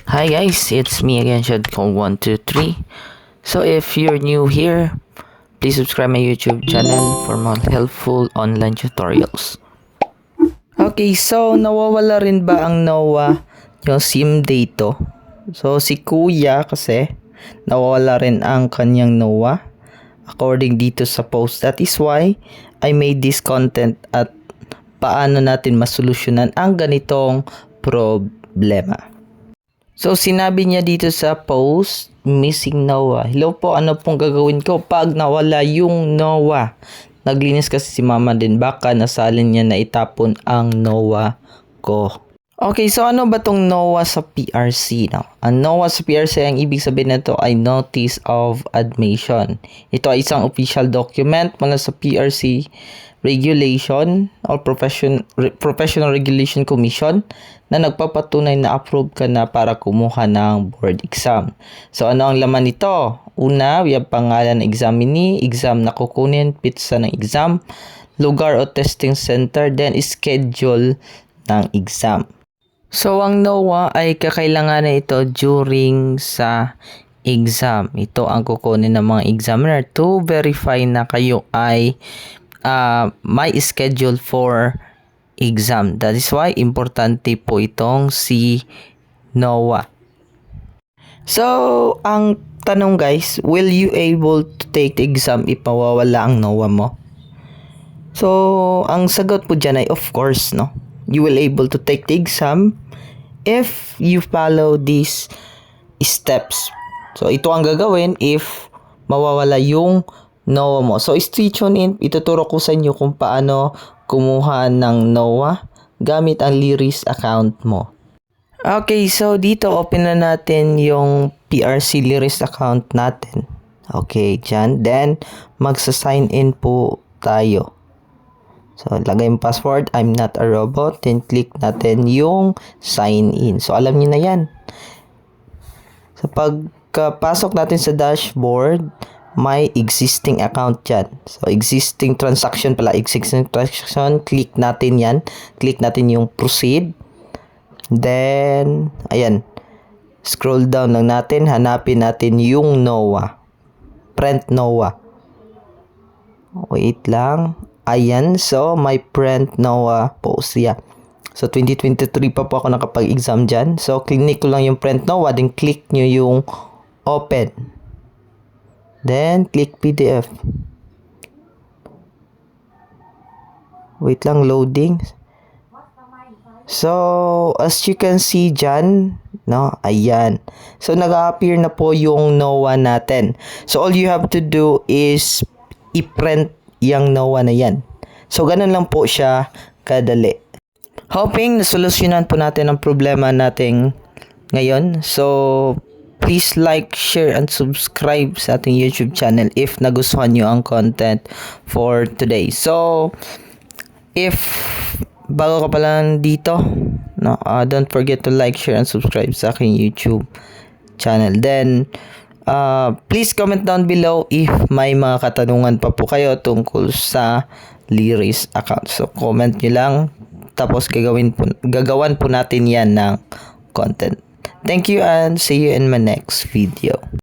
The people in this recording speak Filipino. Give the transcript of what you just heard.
Hi guys, it's me again, Shadcom123. So if you're new here, please subscribe my YouTube channel for more helpful online tutorials. Okay, so nawawala rin ba ang NOAA yung SIM dito? So si Kuya kasi nawawala rin ang kanyang NOAA according dito sa post. That is why I made this content at paano natin masolusyonan ang ganitong problema. So, sinabi niya dito sa post, missing NOAA. Hello po, ano pong gagawin ko pag nawala yung NOAA? Naglinis kasi si mama din. Baka nasalin niya na itapon ang NOAA ko. Okay, so ano ba tong NOAA sa PRC? No? Ang NOAA sa PRC, ang ibig sabihin nito ay Notice of Admission. Ito ay isang official document mula sa PRC Regulation or Professional Regulation Commission na nagpapatunay na approve ka na para kumuha ng board exam. So ano ang laman nito? Una, we have pangalan ng examinee, exam na kukunin, pizza ng exam, lugar o testing center, then schedule ng exam. So ang NOAA ay kakailanganan ito during sa exam. Ito ang kukunin ng mga examiner to verify na kayo ay may schedule for exam. That is why importante po itong si NOAA. So, ang tanong guys, will you able to take the exam if mawawala ang NOAA mo? So, ang sagot po dyan ay of course, no? You will able to take the exam if you follow these steps. So, ito ang gagawin if mawawala yung NOAA mo. So, stay tuned in. Ituturo ko sa inyo kung paano kumuha ng NOAA gamit ang Lyris account mo. Okay, so dito open na natin yung PRC Lyris account natin. Okay, dyan. Then, magsa-sign in po tayo. So, lagay yung password. I'm not a robot. Then, click natin yung sign in. So, alam niyo na yan. So, pagkapasok natin sa dashboard, may existing account dyan. So, existing transaction pala. Existing transaction. Click natin yan. Click natin yung proceed. Then, ayan. Scroll down lang natin. Hanapin natin yung NOAA. Print NOAA. Wait lang. Ayan. So, may print NOAA po siya. So, 2023 pa po ako nakapag-exam dyan. So, click ko lang yung print NOAA. Then, click nyo yung open. Then, click PDF. Wait lang, loading. So, as you can see dyan, no, ayan. So, nag-appear na po yung NOAA natin. So, all you have to do is i-print yung NOAA na yan. So, ganun lang po siya kadali. Hoping na solusyonan po natin ang problema natin ngayon. So, please like, share, and subscribe sa ating YouTube channel if nagustuhan nyo ang content for today. So, if bago ka pa lang dito, no, don't forget to like, share, and subscribe sa aking YouTube channel. Then, please comment down below if may mga katanungan pa po kayo tungkol sa Lyris account. So, comment nyo lang, tapos gagawan po natin yan ng content. Thank you and see you in my next video.